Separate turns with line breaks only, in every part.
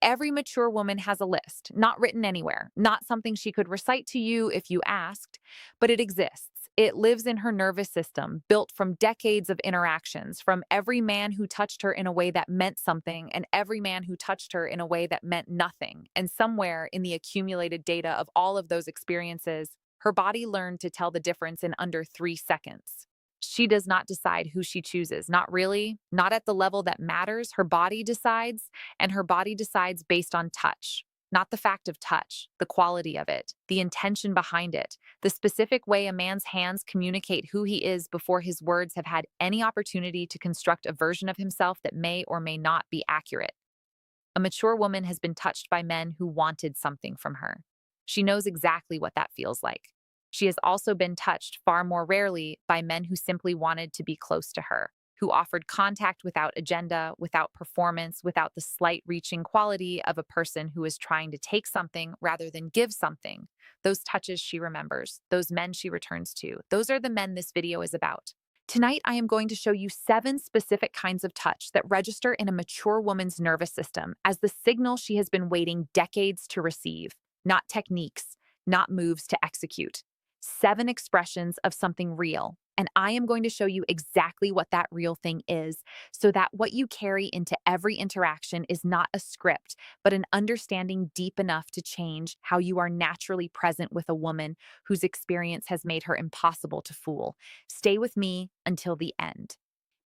Every mature woman has a list, not written anywhere, not something she could recite to you if you asked, but it exists. It lives in her nervous system, built from decades of interactions, from every man who touched her in a way that meant something and every man who touched her in a way that meant nothing. And somewhere in the accumulated data of all of those experiences, her body learned to tell the difference in under 3 seconds. She does not decide who she chooses. Not really. Not at the level that matters. Her body decides, and her body decides based on touch. Not the fact of touch, the quality of it, the intention behind it, the specific way a man's hands communicate who he is before his words have had any opportunity to construct a version of himself that may or may not be accurate. A mature woman has been touched by men who wanted something from her. She knows exactly what that feels like. She has also been touched far more rarely by men who simply wanted to be close to her, who offered contact without agenda, without performance, without the slight reaching quality of a person who is trying to take something rather than give something. Those touches she remembers, those men she returns to, those are the men this video is about. Tonight, I am going to show you 7 specific kinds of touch that register in a mature woman's nervous system as the signal she has been waiting decades to receive, not techniques, not moves to execute. 7 expressions of something real. And I am going to show you exactly what that real thing is so that what you carry into every interaction is not a script, but an understanding deep enough to change how you are naturally present with a woman whose experience has made her impossible to fool. Stay with me until the end.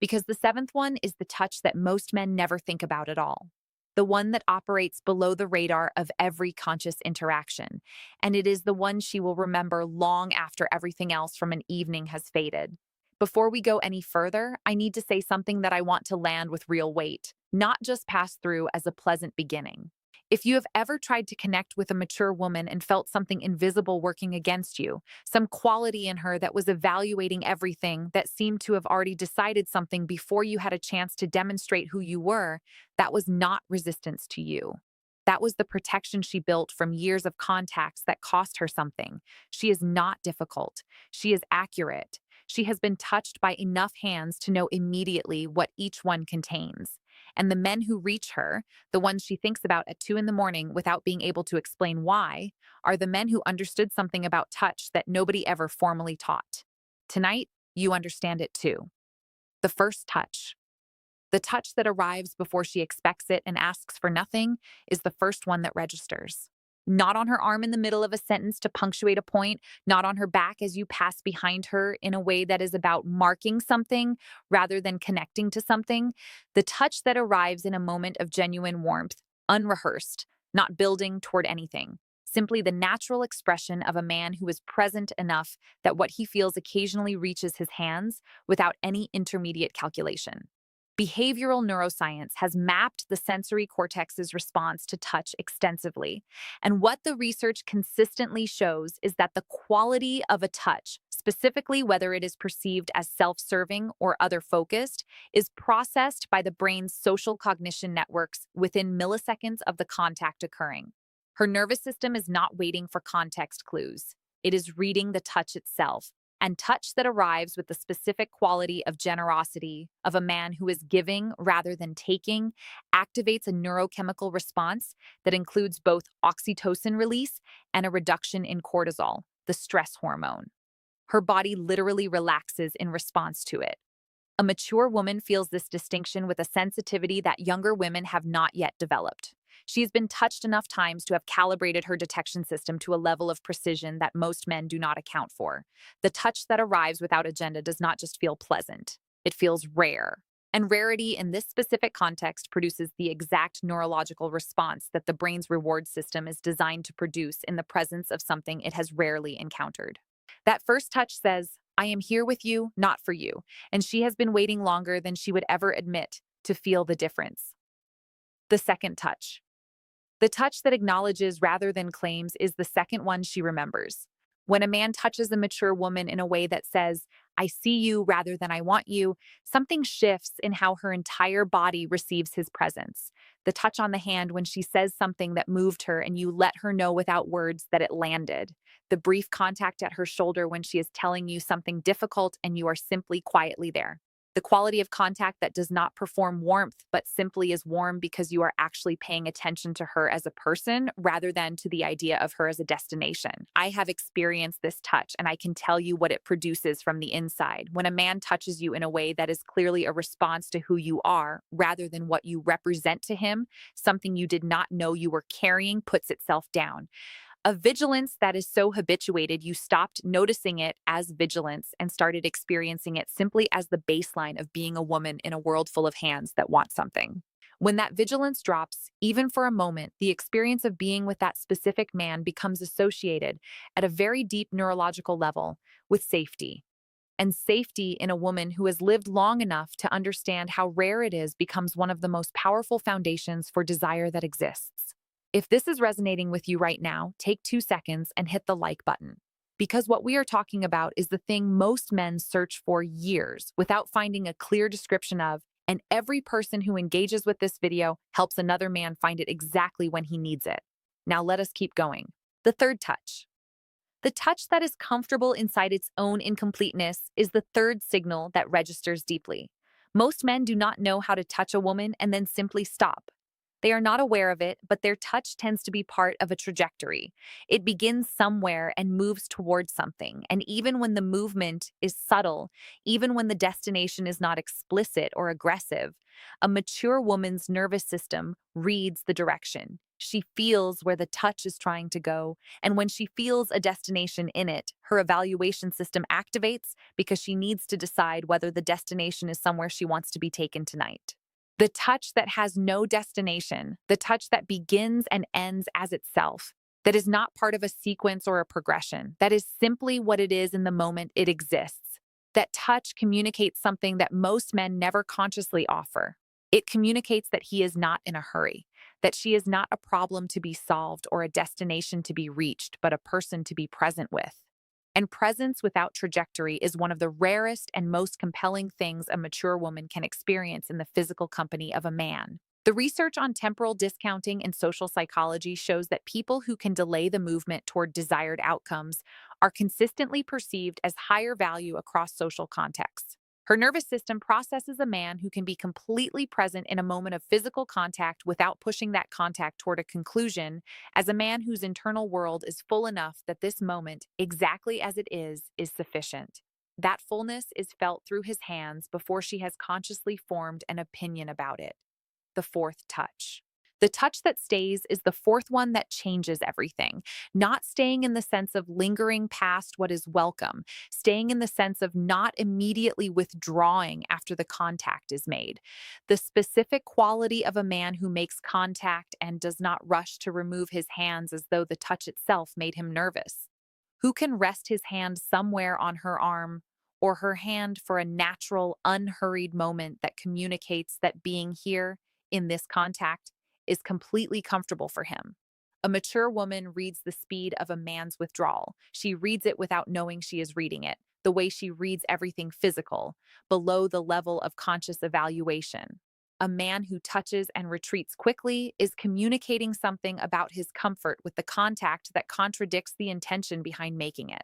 Because the 7th one is the touch that most men never think about at all. The one that operates below the radar of every conscious interaction. And it is the one she will remember long after everything else from an evening has faded. Before we go any further, I need to say something that I want to land with real weight, not just pass through as a pleasant beginning. If you have ever tried to connect with a mature woman and felt something invisible working against you, some quality in her that was evaluating everything, that seemed to have already decided something before you had a chance to demonstrate who you were, that was not resistance to you. That was the protection she built from years of contacts that cost her something. She is not difficult. She is accurate. She has been touched by enough hands to know immediately what each one contains. And the men who reach her, the ones she thinks about at 2 in the morning without being able to explain why, are the men who understood something about touch that nobody ever formally taught. Tonight, you understand it too. The first touch. The touch that arrives before she expects it and asks for nothing is the first one that registers. Not on her arm in the middle of a sentence to punctuate a point, not on her back as you pass behind her in a way that is about marking something rather than connecting to something. The touch that arrives in a moment of genuine warmth, unrehearsed, not building toward anything. Simply the natural expression of a man who is present enough that what he feels occasionally reaches his hands without any intermediate calculation. Behavioral neuroscience has mapped the sensory cortex's response to touch extensively. And what the research consistently shows is that the quality of a touch, specifically whether it is perceived as self-serving or other-focused, is processed by the brain's social cognition networks within milliseconds of the contact occurring. Her nervous system is not waiting for context clues. It is reading the touch itself, and touch that arrives with the specific quality of generosity, of a man who is giving rather than taking, activates a neurochemical response that includes both oxytocin release and a reduction in cortisol, the stress hormone. Her body literally relaxes in response to it. A mature woman feels this distinction with a sensitivity that younger women have not yet developed. She's been touched enough times to have calibrated her detection system to a level of precision that most men do not account for. The touch that arrives without agenda does not just feel pleasant, it feels rare. And rarity in this specific context produces the exact neurological response that the brain's reward system is designed to produce in the presence of something it has rarely encountered. That first touch says, I am here with you, not for you, and she has been waiting longer than she would ever admit to feel the difference. The second touch. The touch that acknowledges rather than claims is the second one she remembers. When a man touches a mature woman in a way that says, I see you rather than I want you, something shifts in how her entire body receives his presence. The touch on the hand when she says something that moved her and you let her know without words that it landed. The brief contact at her shoulder when she is telling you something difficult and you are simply quietly there. The quality of contact that does not perform warmth, but simply is warm because you are actually paying attention to her as a person rather than to the idea of her as a destination. I have experienced this touch, and I can tell you what it produces from the inside. When a man touches you in a way that is clearly a response to who you are rather than what you represent to him, something you did not know you were carrying puts itself down. A vigilance that is so habituated, you stopped noticing it as vigilance and started experiencing it simply as the baseline of being a woman in a world full of hands that want something. When that vigilance drops, even for a moment, the experience of being with that specific man becomes associated at a very deep neurological level with safety. And safety in a woman who has lived long enough to understand how rare it is becomes one of the most powerful foundations for desire that exists. If this is resonating with you right now, take 2 seconds and hit the like button. Because what we are talking about is the thing most men search for years without finding a clear description of, and every person who engages with this video helps another man find it exactly when he needs it. Now let us keep going. The third touch. The touch that is comfortable inside its own incompleteness is the third signal that registers deeply. Most men do not know how to touch a woman and then simply stop. They are not aware of it, but their touch tends to be part of a trajectory. It begins somewhere and moves towards something. And even when the movement is subtle, even when the destination is not explicit or aggressive, a mature woman's nervous system reads the direction. She feels where the touch is trying to go, and when she feels a destination in it, her evaluation system activates because she needs to decide whether the destination is somewhere she wants to be taken tonight. The touch that has no destination, the touch that begins and ends as itself, that is not part of a sequence or a progression, that is simply what it is in the moment it exists. That touch communicates something that most men never consciously offer. It communicates that he is not in a hurry, that she is not a problem to be solved or a destination to be reached, but a person to be present with. And presence without trajectory is one of the rarest and most compelling things a mature woman can experience in the physical company of a man. The research on temporal discounting in social psychology shows that people who can delay the movement toward desired outcomes are consistently perceived as higher value across social contexts. Her nervous system processes a man who can be completely present in a moment of physical contact without pushing that contact toward a conclusion as a man whose internal world is full enough that this moment, exactly as it is sufficient. That fullness is felt through his hands before she has consciously formed an opinion about it. The fourth touch. The touch that stays is the fourth one that changes everything, not staying in the sense of lingering past what is welcome, staying in the sense of not immediately withdrawing after the contact is made. The specific quality of a man who makes contact and does not rush to remove his hands as though the touch itself made him nervous. Who can rest his hand somewhere on her arm or her hand for a natural, unhurried moment that communicates that being here in this contact is completely comfortable for him. A mature woman reads the speed of a man's withdrawal. She reads it without knowing she is reading it, the way she reads everything physical, below the level of conscious evaluation. A man who touches and retreats quickly is communicating something about his comfort with the contact that contradicts the intention behind making it.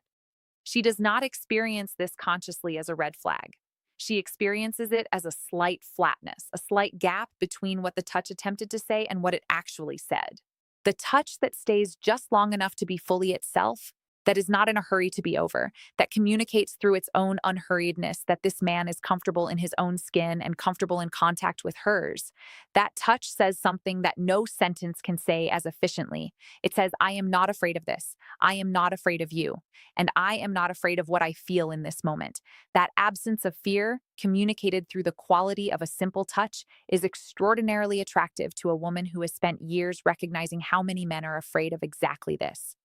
She does not experience this consciously as a red flag. She experiences it as a slight flatness, a slight gap between what the touch attempted to say and what it actually said. The touch that stays just long enough to be fully itself, that is not in a hurry to be over, that communicates through its own unhurriedness that this man is comfortable in his own skin and comfortable in contact with hers. That touch says something that no sentence can say as efficiently. It says, I am not afraid of this. I am not afraid of you. And I am not afraid of what I feel in this moment. That absence of fear, communicated through the quality of a simple touch, is extraordinarily attractive to a woman who has spent years recognizing how many men are afraid of exactly this.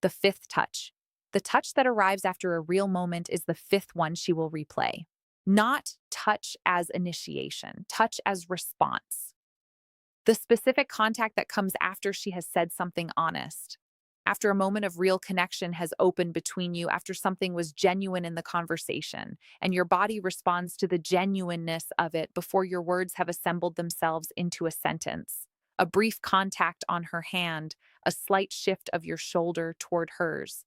The fifth touch. The touch that arrives after a real moment is the fifth one she will replay. Not touch as initiation, touch as response. The specific contact that comes after she has said something honest, after a moment of real connection has opened between you, after something was genuine in the conversation, and your body responds to the genuineness of it before your words have assembled themselves into a sentence. A brief contact on her hand, a slight shift of your shoulder toward hers.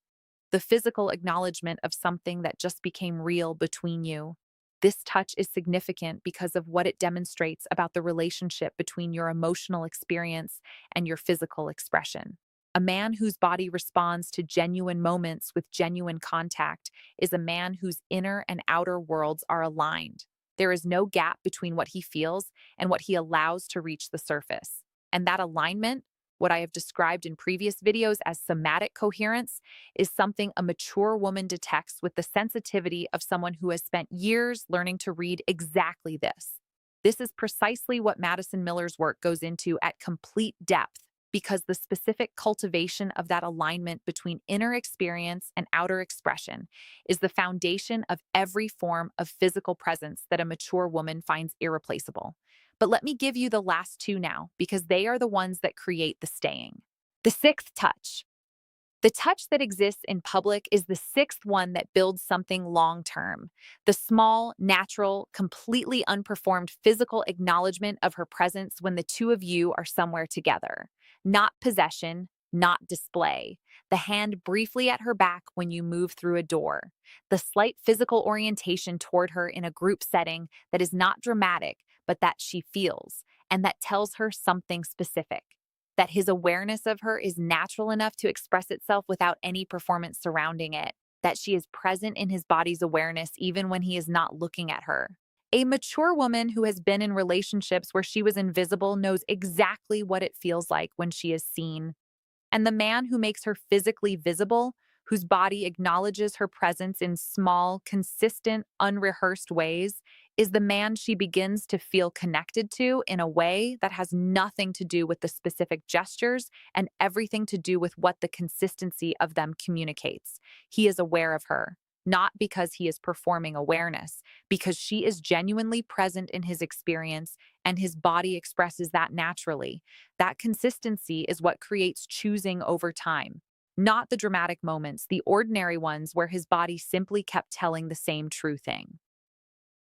The physical acknowledgement of something that just became real between you. This touch is significant because of what it demonstrates about the relationship between your emotional experience and your physical expression. A man whose body responds to genuine moments with genuine contact is a man whose inner and outer worlds are aligned. There is no gap between what he feels and what he allows to reach the surface. And that alignment, what I have described in previous videos as somatic coherence, is something a mature woman detects with the sensitivity of someone who has spent years learning to read exactly this. This is precisely what Madison Miller's work goes into at complete depth because the specific cultivation of that alignment between inner experience and outer expression is the foundation of every form of physical presence that a mature woman finds irreplaceable. But let me give you the last two now, because they are the ones that create the staying. The sixth touch. The touch that exists in public is the sixth one that builds something long term. The small, natural, completely unperformed physical acknowledgement of her presence when the two of you are somewhere together. Not possession, not display. The hand briefly at her back when you move through a door. The slight physical orientation toward her in a group setting that is not dramatic, but that she feels, and that tells her something specific, that his awareness of her is natural enough to express itself without any performance surrounding it, that she is present in his body's awareness even when he is not looking at her. A mature woman who has been in relationships where she was invisible knows exactly what it feels like when she is seen. And the man who makes her physically visible, whose body acknowledges her presence in small, consistent, unrehearsed ways, is the man she begins to feel connected to in a way that has nothing to do with the specific gestures and everything to do with what the consistency of them communicates. He is aware of her, not because he is performing awareness, because she is genuinely present in his experience and his body expresses that naturally. That consistency is what creates choosing over time, not the dramatic moments, the ordinary ones where his body simply kept telling the same true thing.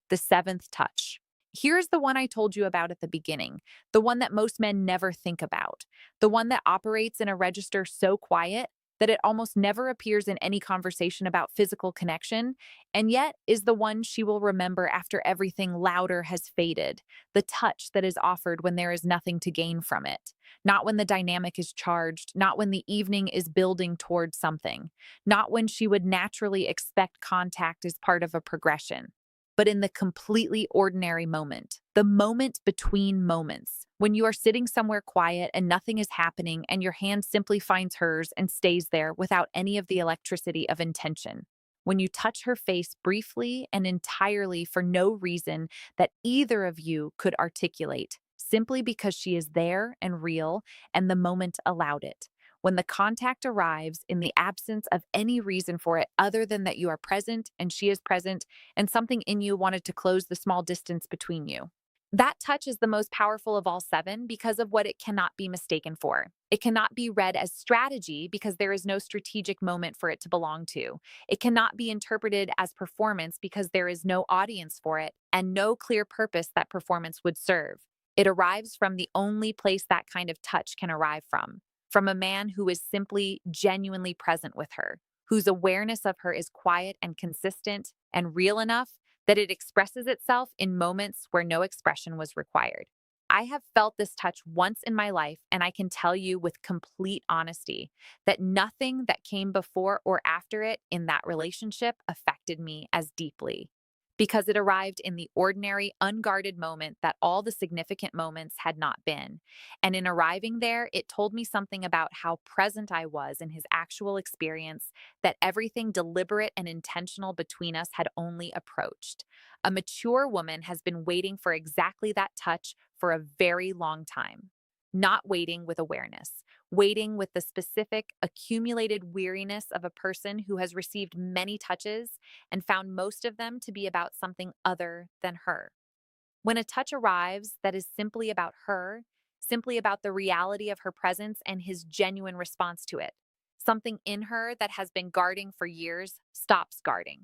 The seventh touch. Here's the one I told you about at the beginning, the one that most men never think about, the one that operates in a register so quiet that it almost never appears in any conversation about physical connection, and yet is the one she will remember after everything louder has faded, the touch that is offered when there is nothing to gain from it, not when the dynamic is charged, not when the evening is building toward something, not when she would naturally expect contact as part of a progression, but in the completely ordinary moment, the moment between moments, when you are sitting somewhere quiet and nothing is happening and your hand simply finds hers and stays there without any of the electricity of intention. When you touch her face briefly and entirely for no reason that either of you could articulate, simply because she is there and real and the moment allowed it. When the contact arrives in the absence of any reason for it other than that you are present and she is present and something in you wanted to close the small distance between you. That touch is the most powerful of all seven because of what it cannot be mistaken for. It cannot be read as strategy because there is no strategic moment for it to belong to. It cannot be interpreted as performance because there is no audience for it and no clear purpose that performance would serve. It arrives from the only place that kind of touch can arrive from a man who is simply genuinely present with her, whose awareness of her is quiet and consistent and real enough that it expresses itself in moments where no expression was required. I have felt this touch once in my life, and I can tell you with complete honesty that nothing that came before or after it in that relationship affected me as deeply. Because it arrived in the ordinary, unguarded moment that all the significant moments had not been. And in arriving there, it told me something about how present I was in his actual experience, that everything deliberate and intentional between us had only approached. A mature woman has been waiting for exactly that touch for a very long time. Not waiting with awareness, waiting with the specific, accumulated weariness of a person who has received many touches and found most of them to be about something other than her. When a touch arrives that is simply about her, simply about the reality of her presence and his genuine response to it, something in her that has been guarding for years stops guarding.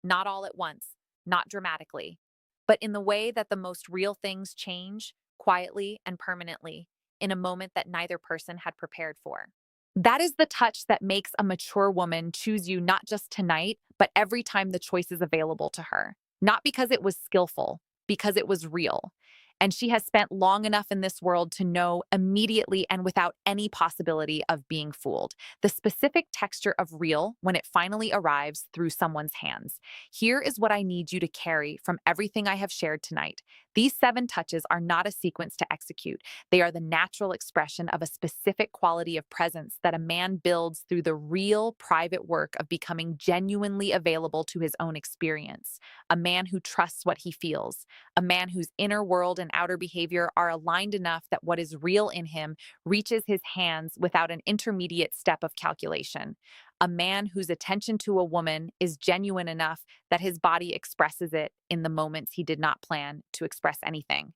Not all at once, not dramatically, but in the way that the most real things change, quietly and permanently, in a moment that neither person had prepared for. That is the touch that makes a mature woman choose you not just tonight, but every time the choice is available to her. Not because it was skillful, because it was real. And she has spent long enough in this world to know immediately and without any possibility of being fooled the specific texture of real when it finally arrives through someone's hands. Here is what I need you to carry from everything I have shared tonight. These 7 touches are not a sequence to execute. They are the natural expression of a specific quality of presence that a man builds through the real private work of becoming genuinely available to his own experience. A man who trusts what he feels, a man whose inner world and outer behavior are aligned enough that what is real in him reaches his hands without an intermediate step of calculation. A man whose attention to a woman is genuine enough that his body expresses it in the moments he did not plan to express anything.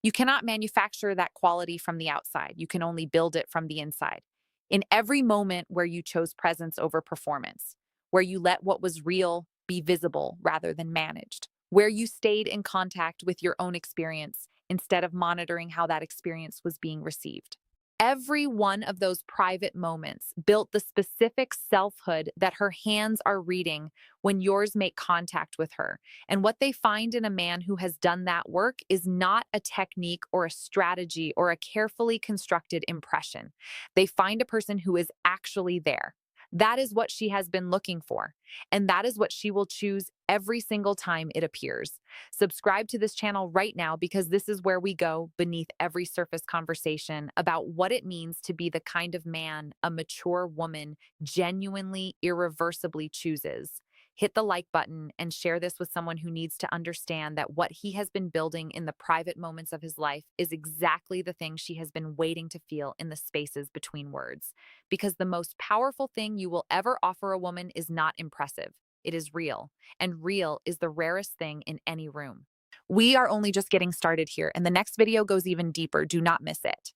You cannot manufacture that quality from the outside. You can only build it from the inside. In every moment where you chose presence over performance, where you let what was real be visible rather than managed, where you stayed in contact with your own experience instead of monitoring how that experience was being received. Every one of those private moments built the specific selfhood that her hands are reading when yours make contact with her. And what they find in a man who has done that work is not a technique or a strategy or a carefully constructed impression. They find a person who is actually there. That is what she has been looking for. And that is what she will choose every single time it appears. Subscribe to this channel right now because this is where we go beneath every surface conversation about what it means to be the kind of man a mature woman genuinely, irreversibly chooses. Hit the like button and share this with someone who needs to understand that what he has been building in the private moments of his life is exactly the thing she has been waiting to feel in the spaces between words. Because the most powerful thing you will ever offer a woman is not impressive, it is real. And real is the rarest thing in any room. We are only just getting started here, and the next video goes even deeper. Do not miss it.